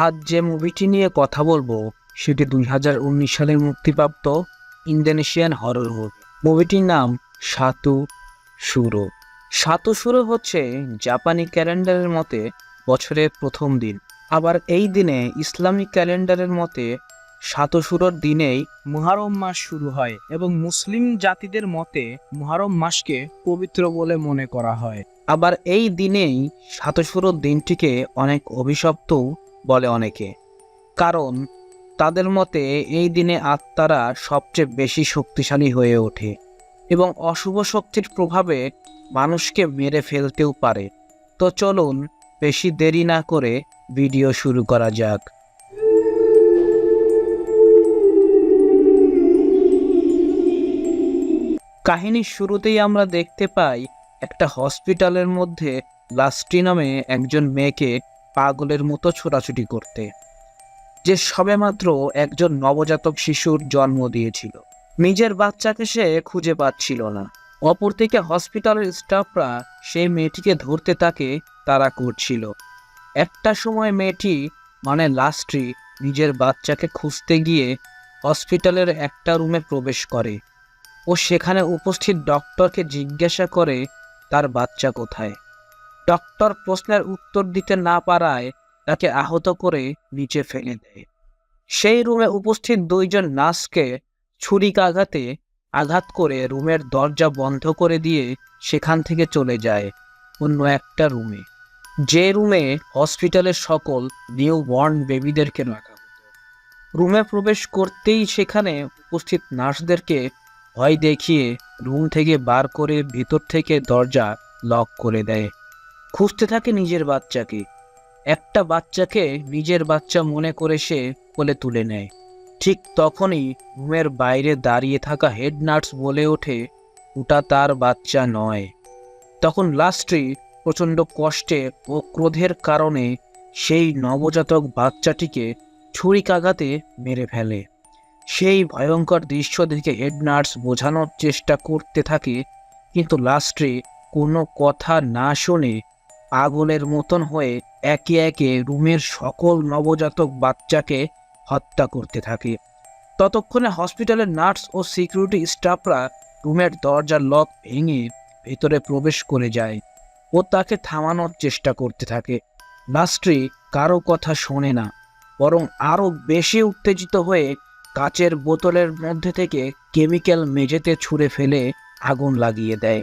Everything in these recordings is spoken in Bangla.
আজ যে মুভিটি নিয়ে কথা বলবো সেটি 2019 সালে মুক্তিপ্রাপ্ত ইন্দোনেশিয়ান হরর মুভি। মুভিটির নাম সাতু সুরো। সাতু সুরো হচ্ছে জাপানি ক্যালেন্ডারের মতে বছরের প্রথম দিন। আবার এই দিনে ইসলামিক ক্যালেন্ডারের মতে সাতু সুরোর দিনেই মুহররম মাস শুরু হয় এবং মুসলিম জাতিদের মতে মুহররম মাসকে পবিত্র বলে মনে করা হয়। আবার এই দিনেই সাতু সুরোর দিনটিকে অনেক অভিশপ্তও বলে অনেকে, কারণ তাদের মতে এই দিনে আত্মারা সবচেয়ে বেশি শক্তিশালী হয়ে ওঠে এবং অশুভ শক্তির প্রভাবে মানুষকে মেরে ফেলতেও পারে। তো চলুন বেশি দেরি না করে ভিডিও শুরু করা যাক। কাহিনীর শুরুতেই আমরা দেখতে পাই একটা হসপিটালের মধ্যে লাস্টি নামে একজন মেয়েকে পাগলের মতো ছোটাছুটি করতে, যে সবেমাত্র একজন নবজাতক শিশুর জন্ম দিয়েছিল। নিজের বাচ্চাকে সে খুঁজে পাচ্ছিল না। অপরদিকে হসপিটালের স্টাফরা সেই মেয়েটিকে ধরতে তাকে তাড়া করছিল। একটা সময় মেয়েটি লাস্ট্রি নিজের বাচ্চাকে খুঁজতে গিয়ে হসপিটালের একটা রুমে প্রবেশ করে ও সেখানে উপস্থিত ডক্টরকে জিজ্ঞাসা করে তার বাচ্চা কোথায়। ডক্টর প্রশ্নের উত্তর দিতে না পারায় তাকে আহত করে নিচে ফেলে দেয়। সেই রুমে উপস্থিত দুইজন নার্সকে ছুরিকাঘাতে আঘাত করে রুমের দরজা বন্ধ করে দিয়ে সেখান থেকে চলে যায় অন্য একটা রুমে, যে রুমে হসপিটালের সকল নিউ বর্ন বেবিদেরকে রাখা হতো। রুমে প্রবেশ করতেই সেখানে উপস্থিত নার্সদেরকে ভয় দেখিয়ে রুম থেকে বার করে ভিতর থেকে দরজা লক করে দেয়। খুঁজতে থাকে নিজের বাচ্চাকে। একটা বাচ্চাকে নিজের বাচ্চা মনে করে সে কোলে তুলে নেয়। ঠিক তখনই রুমের বাইরে দাঁড়িয়ে থাকা হেড নার্স বলে ওঠে, ওটা তার বাচ্চা নয়। তখন লাস্ট্রি প্রচণ্ড কষ্টে ও ক্রোধের কারণে সেই নবজাতক বাচ্চাটিকে ছুরিকাঘাতে মেরে ফেলে। সেই ভয়ঙ্কর দৃশ্য দেখে হেড নার্স বোঝানোর চেষ্টা করতে থাকে, কিন্তু লাস্ট্রি কোনো কথা না শুনে পাগলের মতন হয়ে একে একে রুমের সকল নবজাতক বাচ্চাকে হত্যা করতে থাকে। ততক্ষণে হসপিটালের নার্স ও সিকিউরিটি স্টাফরা রুমের দরজার লক ভেঙে ভেতরে প্রবেশ করে যায় ও তাকে থামানোর চেষ্টা করতে থাকে। লাস্ট্রি কারো কথা শোনে না, বরং আরও বেশি উত্তেজিত হয়ে কাচের বোতলের মধ্যে থেকে কেমিক্যাল মেঝেতে ছুঁড়ে ফেলে আগুন লাগিয়ে দেয়।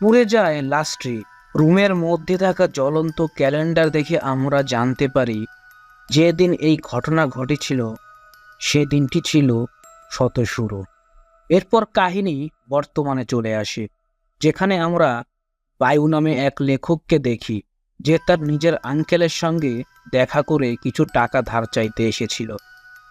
পুড়ে যায় লাস্ট্রি। রুমের মধ্যে থাকা জ্বলন্ত ক্যালেন্ডার দেখে আমরা জানতে পারি যেদিন এই ঘটনা ঘটেছিল সেদিনটি ছিল শতশুরো। এরপর কাহিনী বর্তমানে চলে আসে, যেখানে আমরা বায়ু নামে এক লেখককে দেখি, যে তার নিজের আঙ্কেলের সঙ্গে দেখা করে কিছু টাকা ধার চাইতে এসেছিল,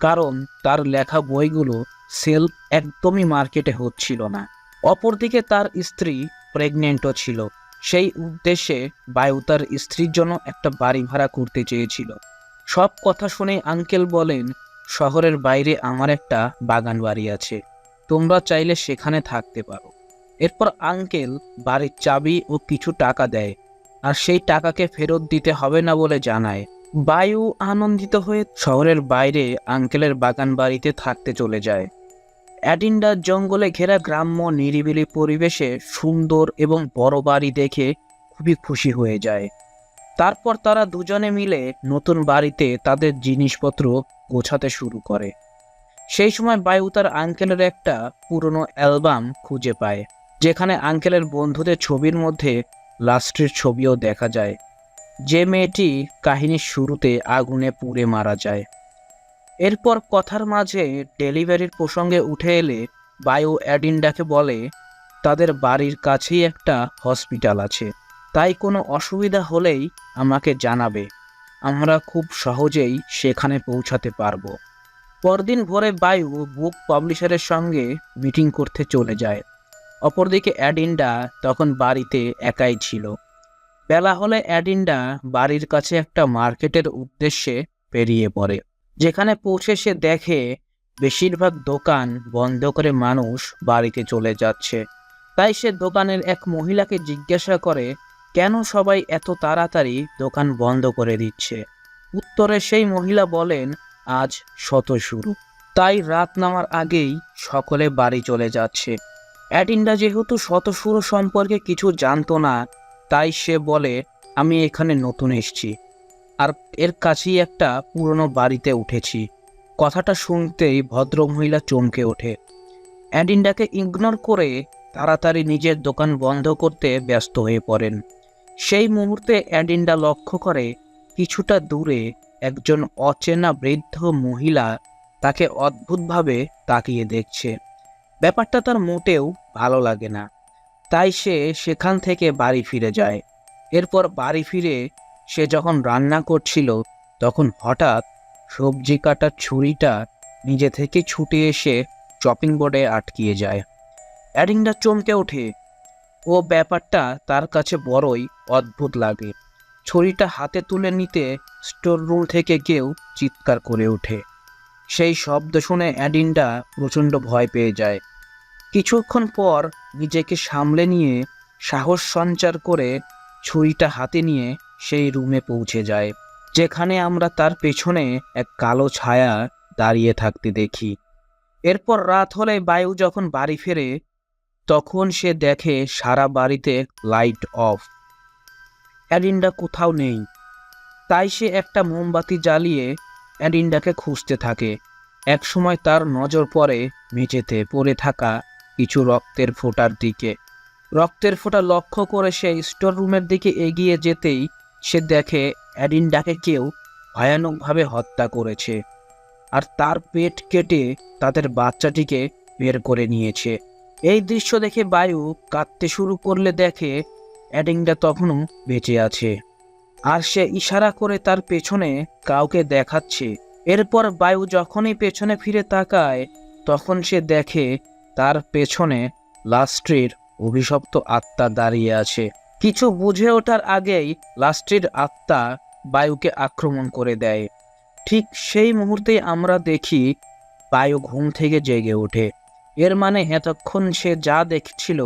কারণ তার লেখা বইগুলো সেল একদমই মার্কেটে হচ্ছিল না। অপরদিকে তার স্ত্রী প্রেগনেন্টও ছিল। সেই উদ্দেশ্যে বায়ু তার স্ত্রীর জন্য একটা বাড়ি ভাড়া করতে চেয়েছিল। সব কথা শুনে আঙ্কেল বলেন, শহরের বাইরে আমার একটা বাগান বাড়ি আছে, তোমরা চাইলে সেখানে থাকতে পারো। এরপর আঙ্কেল বাড়ির চাবি ও কিছু টাকা দেয়, আর সেই টাকাকে ফেরত দিতে হবে না বলে জানায়। বায়ু আনন্দিত হয়ে শহরের বাইরে আঙ্কেলের বাগান বাড়িতে থাকতে চলে যায়। অ্যাডিন্ডার জঙ্গলে ঘেরা গ্রাম্য নিরিবিলি পরিবেশে সুন্দর এবং বড় বাড়ি দেখে খুবই খুশি হয়ে যায়। তারপর তারা দুজনে মিলে নতুন বাড়িতে তাদের জিনিসপত্র গোছাতে শুরু করে। সেই সময় বায়ু তার আঙ্কেলের একটা পুরনো অ্যালবাম খুঁজে পায়, যেখানে আঙ্কেলের বন্ধুদের ছবির মধ্যে লাস্ট্রির ছবিও দেখা যায়, যে মেয়েটি কাহিনীর শুরুতে আগুনে পুড়ে মারা যায়। এরপর কথার মাঝে ডেলিভারির প্রসঙ্গে উঠে এলে বায়ু অ্যাডিন্ডাকে বলে তাদের বাড়ির কাছেই একটা হসপিটাল আছে, তাই কোনো অসুবিধা হলেই আমাকে জানাবে, আমরা খুব সহজেই সেখানে পৌঁছাতে পারবো। পরদিন ভোরে বায়ু বুক পাবলিশারের সঙ্গে মিটিং করতে চলে যায়। অপরদিকে অ্যাডিন্ডা তখন বাড়িতে একাই ছিল। বেলা হলে অ্যাডিন্ডা বাড়ির কাছে একটা মার্কেটের উদ্দেশ্যে বেরিয়ে পড়ে, যেখানে পৌঁছে সে দেখে বেশিরভাগ দোকান বন্ধ করে মানুষ বাড়িতে চলে যাচ্ছে। তাই সে দোকানের এক মহিলাকে জিজ্ঞাসা করে, কেন সবাই এত তাড়াতাড়ি দোকান বন্ধ করে দিচ্ছে। উত্তরে সেই মহিলা বলেন, আজ শত শুরু। তাই রাত নামার আগেই সকলে বাড়ি চলে যাচ্ছে। অ্যাডিন্ডা যেহেতু শত শুরু সম্পর্কে কিছু জানতো না, তাই সে বলে, আমি এখানে নতুন এসেছি আর এর কাছেই একটা পুরনো বাড়িতে উঠেছি। কথাটা শুনতেই ভদ্রমহিলা চমকে ওঠে। অ্যাডিন্ডাকে ইগনোর করে তাড়াতাড়ি নিজের দোকান বন্ধ করতে ব্যস্ত হয়ে পড়েন। সেই মুহূর্তে অ্যাডিন্ডা লক্ষ্য করে কিছুটা দূরে একজন অচেনা বৃদ্ধ মহিলা তাকে অদ্ভুতভাবে তাকিয়ে দেখছে। ব্যাপারটা তার মোটেও ভালো লাগে না, তাই সে সেখান থেকে বাড়ি ফিরে যায়। এরপর বাড়ি ফিরে সে যখন রান্না করছিল, তখন হঠাৎ সবজি কাটার ছুরিটা নিজে থেকে ছুটে এসে চপিং বোর্ডে আটকিয়ে যায়। অ্যাডিন্ডা চমকে ওঠে। ও ব্যাপারটা তার কাছে বড়ই অদ্ভুত লাগে। ছুরিটা হাতে তুলে নিতে স্টোর রুম থেকে কেউ চিৎকার করে ওঠে। সেই শব্দ শুনে অ্যাডিন্ডা প্রচণ্ড ভয় পেয়ে যায়। কিছুক্ষণ পর নিজেকে সামলে নিয়ে সাহস সঞ্চার করে ছুরিটা হাতে নিয়ে সেই রুমে পৌঁছে যায়, যেখানে আমরা তার পেছনে এক কালো ছায়া দাঁড়িয়ে থাকতে দেখি। এরপর রাত হলে বায়ু যখন বাড়ি ফেরে, তখন সে দেখে সারা বাড়িতে লাইট অফ। অ্যাডিন্ডা কোথাও নেই। তাই সে একটা মোমবাতি জ্বালিয়ে অ্যাডিন্ডাকে খুঁজতে থাকে। একসময় তার নজর পড়ে মেঝেতে পড়ে থাকা কিছু রক্তের ফোঁটার দিকে। রক্তের ফোঁটা লক্ষ্য করে সে স্টোর রুমের দিকে এগিয়ে যেতেই সে দেখে অ্যাডিন্ডাকে কেউ ভয়ানকভাবে হত্যা করেছে আর তার পেট কেটে তাদের বাচ্চাটিকে বের করে নিয়েছে। এই দৃশ্য দেখে বায়ু কাঁদতে শুরু করলে দেখে অ্যাডিন্ডা তখনও বেঁচে আছে আর সে ইশারা করে তার পেছনে কাউকে দেখাচ্ছে। এরপর বায়ু যখনই পেছনে ফিরে তাকায়, তখন সে দেখে তার পেছনে লাস্ট্রির অভিশপ্ত আত্মা দাঁড়িয়ে আছে। কিছু বুঝে ওঠার আগেই লাস্ট্রির আত্মা বায়ুকে আক্রমণ করে দেয়। ঠিক সেই মুহূর্তেই আমরা দেখি বায়ু ঘুম থেকে জেগে ওঠে। এর মানে এতক্ষণ সে যা দেখছিল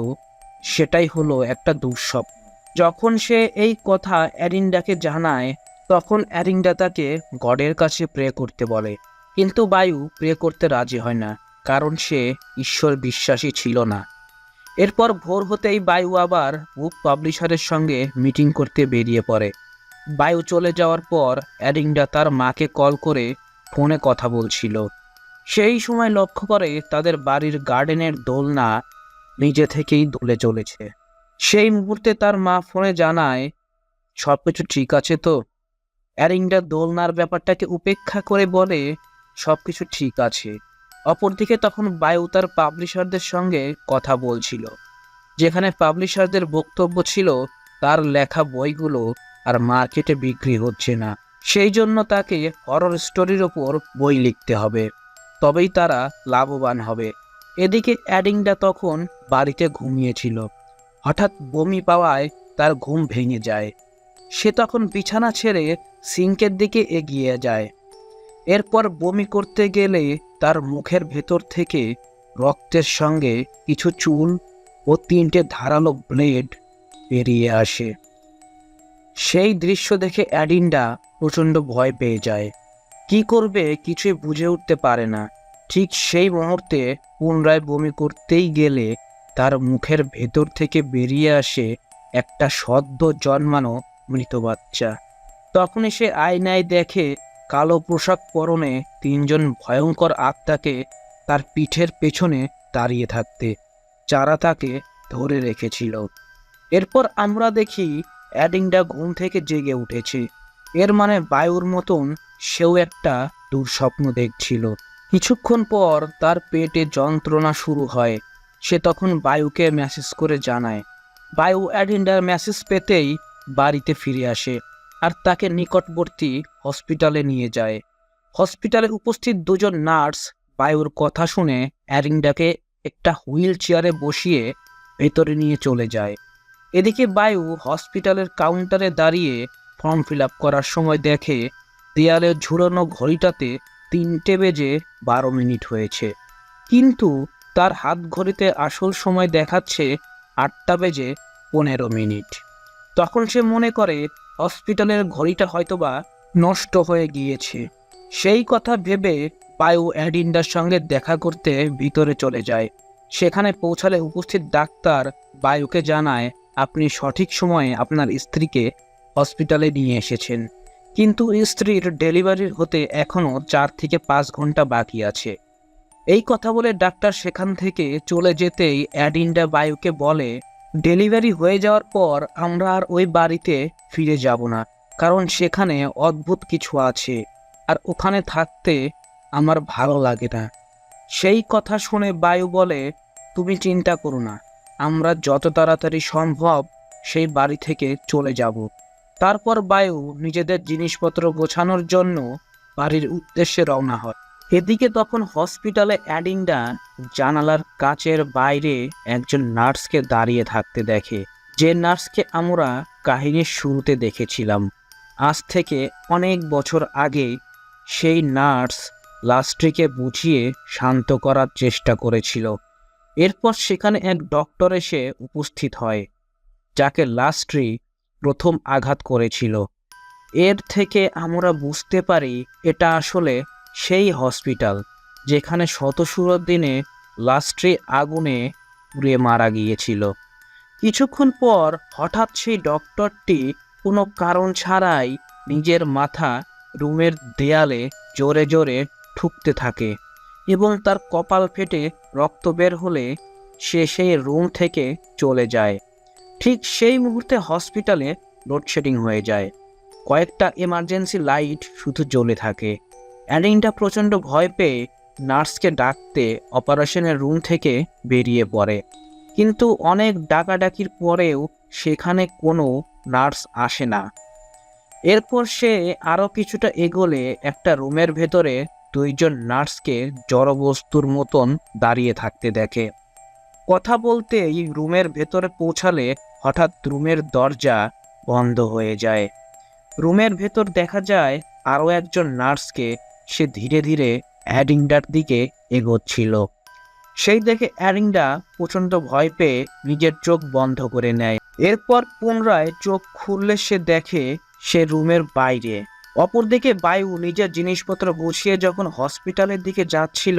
সেটাই হলো একটা দুঃস্বপ্ন। যখন সে এই কথা অ্যাডিন্ডাকে জানায়, তখন অ্যাডিন্ডা তাকে গডের কাছে প্রে করতে বলে, কিন্তু বায়ু প্রে করতে রাজি হয় না, কারণ সে ঈশ্বর বিশ্বাসী ছিল না। এরপর ভোর হতেই বায়ু আবার বুক পাবলিশারের সঙ্গে মিটিং করতে বেরিয়ে পড়ে। বায়ু চলে যাওয়ার পর অ্যাডিন্ডা তার মাকে কল করে ফোনে কথা বলছিল। সেই সময় লক্ষ্য করে তাদের বাড়ির গার্ডেনের দোলনা নিজে থেকেই দুলে চলেছে। সেই মুহূর্তে তার মা ফোনে জানায়, সবকিছু ঠিক আছে তো? অ্যাডিন্ডা দোলনার ব্যাপারটাকে উপেক্ষা করে বলে, সবকিছু ঠিক আছে। অপরদিকে তখন বায়ু তার পাবলিশারদের সঙ্গে কথা বলছিল, যেখানে পাবলিশারদের বক্তব্য ছিল তার লেখা বইগুলো আর মার্কেটে বিক্রি হচ্ছে না, সেই জন্য তাকে হরর স্টোরির ওপর বই লিখতে হবে, তবেই তারা লাভবান হবে। এদিকে অ্যাডিন্ডা তখন বাড়িতে ঘুমিয়েছিল। হঠাৎ বমি পাওয়ায় তার ঘুম ভেঙে যায়। সে তখন বিছানা ছেড়ে সিঙ্কের দিকে এগিয়ে যায়। এরপর বমি করতে গেলে তার মুখের ভেতর থেকে রক্তের সঙ্গে কিছু চুল ও 3টে ধারালো ব্লেড বেরিয়ে আসে। সেই দৃশ্য দেখে অ্যাডিন্ডা প্রচণ্ড ভয় পেয়ে যায়। কি করবে কিছুই বুঝে উঠতে পারে না। ঠিক সেই মুহূর্তে পুনরায় বমি করতেই গেলে তার মুখের ভেতর থেকে বেরিয়ে আসে একটা সদ্য জন্মানো মৃত বাচ্চা। তখনই সে আয়নায় দেখে কালো পোশাক পরনে 3জন ভয়ঙ্কর আত্মাকে তার পিঠের পেছনে দাঁড়িয়ে থাকতে, যারা তাকে ধরে রেখেছিল। এরপর আমরা দেখি অ্যাডিন্ডা ঘুম থেকে জেগে উঠেছে। এর মানে বায়ুর মতন সেও একটা দুঃস্বপ্ন দেখছিল। কিছুক্ষণ পর তার পেটে যন্ত্রণা শুরু হয়। সে তখন বায়ুকে মেসেজ করে জানায়। বায়ু অ্যাডিন্ডার মেসেজ পেতেই বাড়িতে ফিরে আসে আর তাকে নিকটবর্তী হসপিটালে নিয়ে যায়। হসপিটালে উপস্থিত 2জন নার্স বায়ুর কথা শুনে অ্যাডিন্ডাকে একটা হুইল চেয়ারে বসিয়ে ভেতরে নিয়ে চলে যায়। এদিকে বায়ু হসপিটালের কাউন্টারে দাঁড়িয়ে ফর্ম ফিল আপ করার সময় দেখে দেয়ালে ঝুলানো ঘড়িটাতে 3:12 হয়েছে, কিন্তু তার হাত ঘড়িতে আসল সময় দেখাচ্ছে 8:15। তখন সে মনে করে হসপিটালের ঘড়িটা হয়তোবা নষ্ট হয়ে গিয়েছে। সেই কথা ভেবে বায়ু অ্যাডিন্ডার সঙ্গে দেখা করতে ভিতরে চলে যায়। সেখানে পৌঁছালে উপস্থিত ডাক্তার বায়ুকে জানায়, আপনি সঠিক সময়ে আপনার স্ত্রীকে হসপিটালে নিয়ে এসেছেন, কিন্তু স্ত্রীর ডেলিভারির হতে এখনও 4 থেকে 5 ঘন্টা বাকি আছে। এই কথা বলে ডাক্তার সেখান থেকে চলে যেতেই অ্যাডিন্ডা বায়ুকে বলে, ডেলিভারি হয়ে যাওয়ার পর আমরা আর ওই বাড়িতে ফিরে যাব না, কারণ সেখানে অদ্ভুত কিছু আছে, আর ওখানে থাকতে আমার ভালো লাগে না। সেই কথা শুনে বায়ু বলে, তুমি চিন্তা করো না, আমরা যত তাড়াতাড়ি সম্ভব সেই বাড়ি থেকে চলে যাব। তারপর বায়ু নিজেদের জিনিসপত্র গোছানোর জন্য বাড়ির উদ্দেশ্যে রওনা হয়। এদিকে তখন হসপিটালে অ্যাডিন্ডা জানালার কাচের বাইরে একজন নার্সকে দাঁড়িয়ে থাকতে দেখে, যে নার্সকে আমরা কাহিনীর শুরুতে দেখেছিলাম। আজ থেকে অনেক বছর আগে সেই নার্স লাস্ট্রিকে বুঝিয়ে শান্ত করার চেষ্টা করেছিল। এরপর সেখানে এক ডক্টর এসে উপস্থিত হয়, যাকে লাস্ট্রি প্রথম আঘাত করেছিল। এর থেকে আমরা বুঝতে পারি এটা আসলে সেই হসপিটাল যেখানে শত দিনে লাস্ট্রি আগুনে পুড়ে মারা গিয়েছিল। কিছুক্ষণ পর হঠাৎ সেই ডক্টরটি কোনো কারণ ছাড়াই নিজের মাথা রুমের দেয়ালে জোরে জোরে ঠুকতে থাকে এবং তার কপাল ফেটে রক্ত বের হলে সে সেই রুম থেকে চলে যায়। ঠিক সেই মুহূর্তে হসপিটালে লোডশেডিং হয়ে যায়। কয়েকটা এমার্জেন্সি লাইট শুধু জ্বলে থাকে। অ্যাডিনটা প্রচণ্ড ভয় পেয়ে নার্সকে ডাকতে অপারেশনের রুম থেকে বেরিয়ে পড়ে, কিন্তু অনেক ডাকাডাকির পরেও সেখানে কোনো নার্স আসে না। এরপর সে আরও কিছুটা এগোলে একটা রুমের ভেতরে দুইজন নার্সকে জড়বস্তুর মতন দাঁড়িয়ে থাকতে দেখে। কথা বলতেই রুমের ভেতরে পৌঁছালে হঠাৎ রুমের দরজা বন্ধ হয়ে যায়। রুমের ভেতর দেখা যায় আরও একজন নার্সকে, সে ধীরে ধীরে অ্যাডিন্ডার দিকে এগোচ্ছিল। সেই দেখে অ্যাডিন্ডা প্রচণ্ড ভয় পেয়ে নিজের চোখ বন্ধ করে নেয়। এরপর পুনরায় চোখ খুললে সে দেখে সে রুমের বাইরে। অপরদিকে বায়ু নিজের জিনিসপত্র গুছিয়ে যখন হসপিটালের দিকে যাচ্ছিল,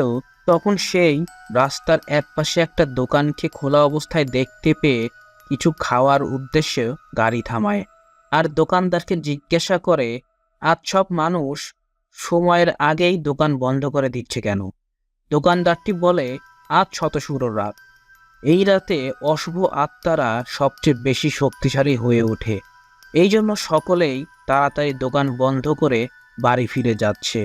তখন সেই রাস্তার একপাশে একটা দোকানকে খোলা অবস্থায় দেখতে পেয়ে কিছু খাওয়ার উদ্দেশ্যে গাড়ি থামায়, আর দোকানদারকে জিজ্ঞাসা করে, আজ সব মানুষ সময়ের আগেই দোকান বন্ধ করে দিচ্ছে কেন? দোকানদারটি বলে, আজ শতশুর রাত, এই রাতে অশুভ আত্মারা সবচেয়ে বেশি শক্তিশালী হয়ে ওঠে, এই জন্য সকলেই তাড়াতাড়ি দোকান বন্ধ করে বাড়ি ফিরে যাচ্ছে,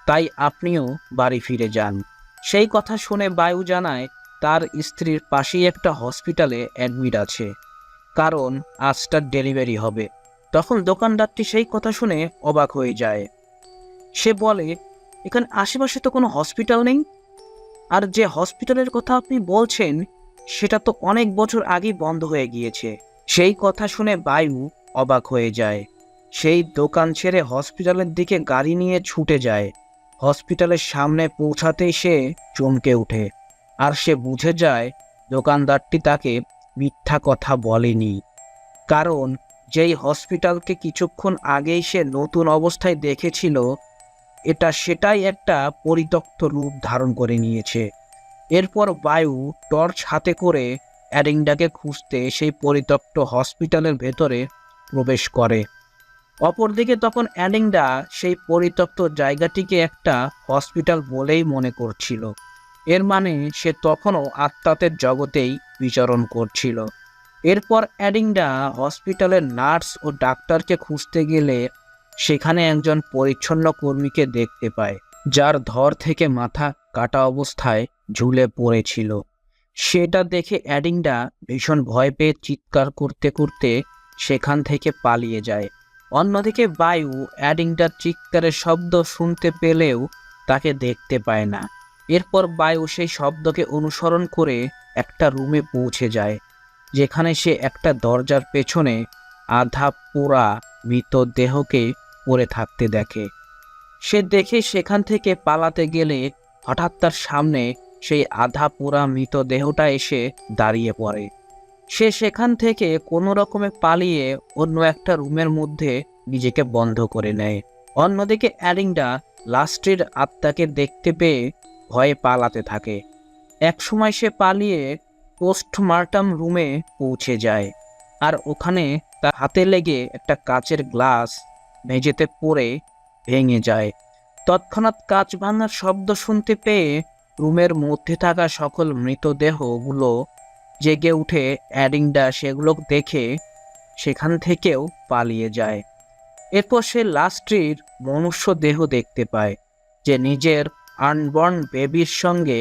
তাই আপনিও বাড়ি ফিরে যান। সেই কথা শুনে বায়ু জানায় তার স্ত্রীর পাশেই একটা হসপিটালে অ্যাডমিট আছে, কারণ আজ তার ডেলিভারি হবে। তখন দোকানদারটি সেই কথা শুনে অবাক হয়ে যায়। সে বলে, এখানে আশেপাশে তো কোনো হসপিটাল নেই, আর যে হসপিটালের কথা আপনি বলছেন সেটা তো অনেক বছর আগেই বন্ধ হয়ে গিয়েছে। সেই কথা শুনে বায়ু অবাক হয়ে যায়। সেই দোকান ছেড়ে হসপিটালের দিকে গাড়ি নিয়ে ছুটে যায়। হসপিটালের সামনে পৌঁছাতেই সে চমকে ওঠে, আর সে বুঝে যায় দোকানদারটি তাকে মিথ্যা কথা বলেনি, কারণ যেই হসপিটালকে কিছুক্ষণ আগেই সে নতুন অবস্থায় দেখেছিল, এটা সেটাই একটা পরিত্যক্ত রূপ ধারণ করে নিয়েছে। এরপর বায়ু টর্চ হাতে করে অ্যাডিন্ডাকে খুঁজতে সেই পরিত্যক্ত হসপিটালের ভেতরে প্রবেশ করে। অপরদিকে তখন অ্যাডিন্ডা সেই পরিত্যক্ত জায়গাটিকে একটা হসপিটাল বলেই মনে করছিল। এর মানে সে তখনও আত্মাতের জগতেই বিচরণ করছিল। এরপর অ্যাডিন্ডা হসপিটালের নার্স ও ডাক্তারকে খুঁজতে গেলে সেখানে একজন পরিচ্ছন্ন কর্মীকে দেখতে পায়, যার ধর থেকে মাথা কাটা অবস্থায় ঝুলে পড়েছিল। সেটা দেখে অ্যাডিন্ডা ভীষণ ভয় পেয়ে চিৎকার করতে করতে সেখান থেকে পালিয়ে যায়। অন্যদিকে বায়ু অ্যাডিন্ডার চিৎকারের শব্দ শুনতে পেলেও তাকে দেখতে পায় না। এরপর বায়ু সেই শব্দকে অনুসরণ করে একটা রুমে পৌঁছে যায়, যেখানে সে একটা দরজার পেছনে আধা পোড়া মৃতদেহকে পড়ে থাকতে দেখে। সে দেখে সেখান থেকে পালাতে গেলে হঠাৎ তার সামনে সেই আধা পোড়া মৃতদেহটা এসে দাঁড়িয়ে পড়ে। সে সেখান থেকে কোনো রকমে পালিয়ে অন্য একটা রুমের মধ্যে নিজেকে বন্ধ করে নেয়। অন্যদিকে অ্যারিন্ডা লাস্ট্রির আত্মাকে দেখতে পেয়ে ভয়ে পালাতে থাকে। একসময় সে পালিয়ে পোস্টমর্টম রুমে পৌঁছে যায়, আর ওখানে তার হাতে লেগে একটা কাচের গ্লাস মেঝেতে পড়ে ভেঙে যায়। তৎক্ষণাৎ কাঁচ ভাঙার শব্দ শুনতে পেয়ে রুমের মধ্যে থাকা সকল মৃতদেহগুলো জেগে উঠে অ্যারিন্ডা সেগুলো দেখে সেখান থেকেও পালিয়ে যায়। এরপর সে লাস্ট্রির মনুষ্য দেহ দেখতে পায়, যে নিজের আনবর্ন বেবির সঙ্গে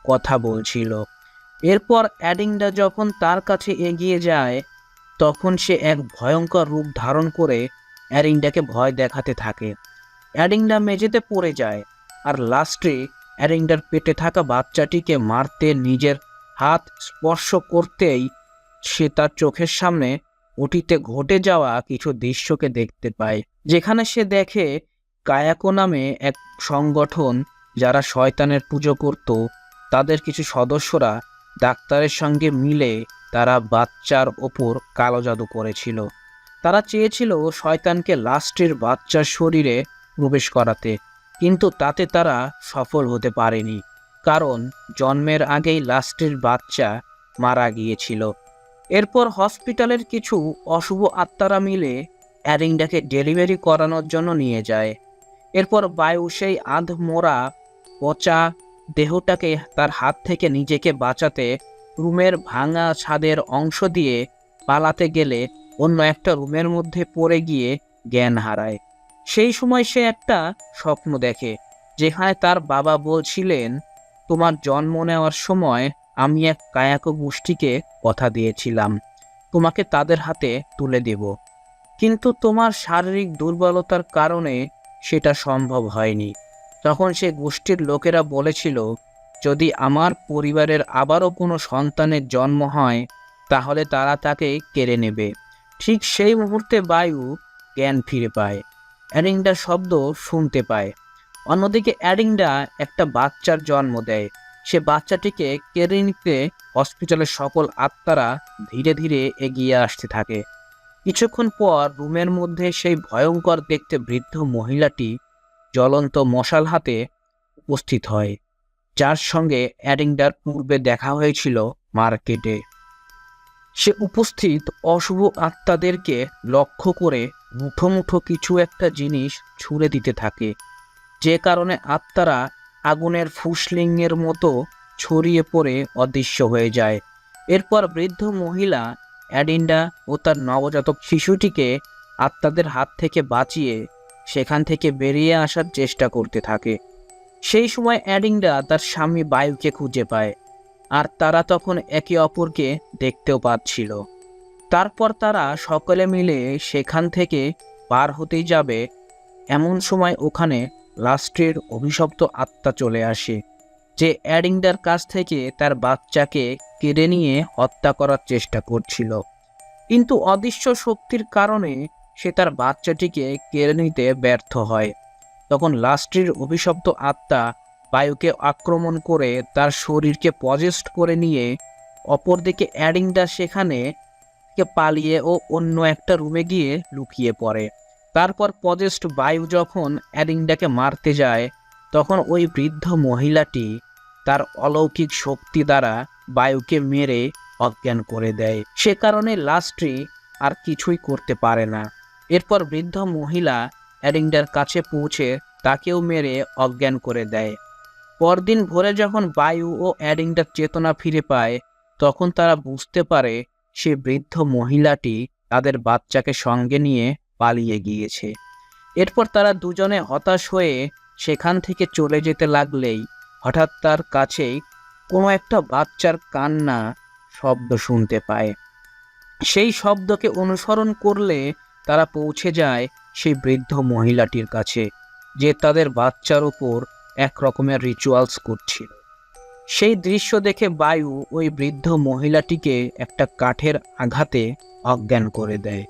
কথা বলছিল। এরপর অ্যারিন্ডা যখন তার কাছে এগিয়ে যায়, তখন সে এক ভয়ঙ্কর রূপ ধারণ করে অ্যারিন্ডাকে ভয় দেখাতে থাকে। অ্যারিন্ডা মেঝেতে পড়ে যায়, আর লাস্ট্রি অ্যারিন্ডার পেটে থাকা বাচ্চাটিকে মারতে নিজের হাত স্পর্শ করতেই সে তার চোখের সামনে অতীতে ঘটে যাওয়া কিছু দৃশ্যকে দেখতে পায়, যেখানে সে দেখে কায়াকো নামে এক সংগঠন যারা শয়তানের পুজো করত, তাদের কিছু সদস্যরা ডাক্তারের সঙ্গে মিলে তারা বাচ্চার ওপর কালো জাদু করেছিল। তারা চেয়েছিল শয়তানকে লাস্ট্রির বাচ্চার শরীরে প্রবেশ করাতে, কিন্তু তাতে তারা সফল হতে পারেনি, কারণ জন্মের আগেই লাস্ট্রির বাচ্চা মারা গিয়েছিল। এরপর হসপিটালের কিছু অশুভ আত্মারা মিলে অ্যারিন্ডাকে ডেলিভারি করানোর জন্য নিয়ে যায়। এরপর বায়ু সেই আধমরা পচা দেহটাকে তার হাত থেকে নিজেকে বাঁচাতে রুমের ভাঙা ছাদের অংশ দিয়ে পালাতে গেলে অন্য একটা রুমের মধ্যে পড়ে গিয়ে জ্ঞান হারায়। সেই সময় সে একটা স্বপ্ন দেখে, যেখানে তার বাবা বলছিলেন, তোমার জন্ম নেওয়ার সময় আমি এক কায়াকো গোষ্ঠীকে কথা দিয়েছিলাম তোমাকে তাদের হাতে তুলে দেব, কিন্তু তোমার শারীরিক দুর্বলতার কারণে সেটা সম্ভব হয়নি। তখন সে গোষ্ঠীর লোকেরা বলেছিল, যদি আমার পরিবারের আবারও কোনো সন্তানের জন্ম হয় তাহলে তারা তাকে কেড়ে নেবে। ঠিক সেই মুহূর্তে বায়ু জ্ঞান ফিরে পায়, অ্যারিন্ডা শব্দ শুনতে পায়। অন্যদিকে অ্যারিন্ডা একটা বাচ্চার জন্ম দেয়। সে বাচ্চাটিকে কেড়ে নিতে হসপিটালের সকল আত্মারা ধীরে ধীরে এগিয়ে আসতে থাকে। কিছুক্ষণ পর রুমের মধ্যে সেই ভয়ঙ্কর দেখতে বৃদ্ধ মহিলাটি জ্বলন্ত মশাল হাতে উপস্থিত হয়, যার সঙ্গে অ্যারিন্ডার পূর্বে দেখা হয়েছিল মার্কেটে। সে উপস্থিত অশুভ আত্মাদেরকে লক্ষ্য করে মুঠো মুঠো কিছু একটা জিনিস ছুঁড়ে দিতে থাকে, যে কারণে আত্মারা আগুনের ফুসলিঙ্গের মতো ছড়িয়ে পড়ে অদৃশ্য হয়ে যায়। এরপর বৃদ্ধ মহিলা অ্যারিন্ডা ও তার নবজাতক শিশুটিকে আত্মাদের হাত থেকে বাঁচিয়ে সেখান থেকে বেরিয়ে আসার চেষ্টা করতে থাকে। সেই সময় অ্যারিন্ডা তার স্বামী বায়ুকে খুঁজে পায়, আর তারা তখন একে অপরকে দেখতেও পাচ্ছিল। তারপর তারা সকলে মিলে সেখান থেকে পার হতেই যাবে, এমন সময় ওখানে লাস্ট্রির অভিশপ্ত আত্মা চলে আসে, যে অ্যারিন্ডার কাছ থেকে তার বাচ্চাকে কেড়ে নিয়ে হত্যা করার চেষ্টা করছিল, কিন্তু অদৃশ্য শক্তির কারণে সে তার বাচ্চাটিকে কেড়ে নিতে ব্যর্থ হয়। তখন লাস্ট্রির অভিশপ্ত আত্মা বায়ুকে আক্রমণ করে তার শরীরকে পজেস্ট করে নিয়ে অপরদিকে অ্যারিন্ডা সেখানে পালিয়ে ও অন্য একটা রুমে গিয়ে লুকিয়ে পড়ে। তারপর পজেস্ট বায়ু যখন অ্যারিন্ডাকে মারতে যায়, তখন ওই বৃদ্ধ মহিলাটি তার অলৌকিক শক্তি দ্বারা বায়ুকে মেরে অজ্ঞান করে দেয়। সে কারণে লাস্ট্রি আর কিছুই করতে পারে না। এরপর বৃদ্ধ মহিলা অ্যারিন্ডার কাছে পৌঁছে তাকেও মেরে অজ্ঞান করে দেয়। পরদিন ভোরে যখন বায়ু ও অ্যারিন্ডার চেতনা ফিরে পায়, তখন তারা বুঝতে পারে সে বৃদ্ধ মহিলাটি তাদের বাচ্চাকে সঙ্গে নিয়ে পালিয়ে গিয়েছে। এরপর তারা দুজনে হতাশ হয়ে সেখান থেকে চলে যেতে লাগলেই হঠাৎ তার কাছেই কোনো একটা বাচ্চার কান্না শব্দ শুনতে পায়। সেই শব্দকে অনুসরণ করলে তারা পৌঁছে যায় সেই বৃদ্ধ মহিলাটির কাছে, যে তাদের বাচ্চার উপর এক রকমের রিচুয়ালস করছিল। সেই দৃশ্য দেখে বায়ু ওই বৃদ্ধ মহিলাটিকে একটা কাঠের আঘাতে অজ্ঞান করে দেয়।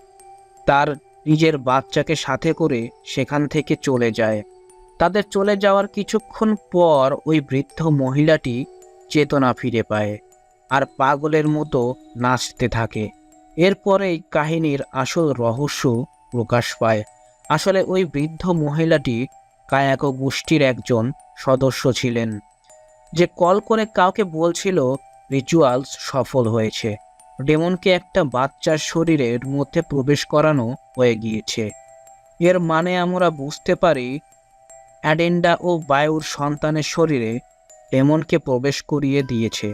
তার নিজের বাচ্চাকে সাথে করে সেখান থেকে চলে যায়। তাদের চলে যাওয়ার কিছুক্ষণ পর ওই বৃদ্ধ মহিলাটি চেতনা ফিরে পায় আর পাগলের মতো নাচতে থাকে। এরপরেই কাহিনীর আসল রহস্য প্রকাশ পায়। আসলে ওই বৃদ্ধ মহিলাটি কায়াকো গোষ্ঠীর একজন সদস্য ছিলেন, যে কল করে কাউকে বলছিল রিচুয়ালস সফল হয়েছে, ডেমনকে একটা বাচ্চার শরীরের মধ্যে প্রবেশ করানো হয়ে গিয়েছে। এর মানে আমরা বুঝতে পারি অ্যাডেন্ডা ও বায়ুর সন্তানের শরীরে ডেমনকে প্রবেশ করিয়ে দিয়েছে।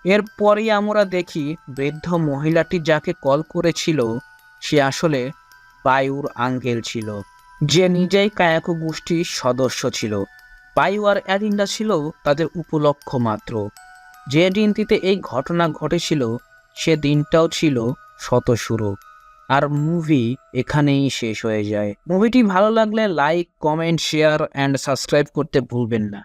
এরপরই আমরা দেখি বৃদ্ধ মহিলাটি যাকে কল করেছিল সে আসলে বায়ুর আঙ্গেল ছিল, যে নিজেই কায়াকো গোষ্ঠীর সদস্য ছিল। বায়ু আর অ্যাডিন্ডা ছিল তাদের উপলক্ষ মাত্র। যে দিনটিতে এই ঘটনা ঘটেছিল সে দিনটাও ছিল শত শুরু। আর মুভি এখানেই শেষ হয়ে যায়। মুভিটি ভালো লাগলে like, comment, share and subscribe করতে ভুলবেন না।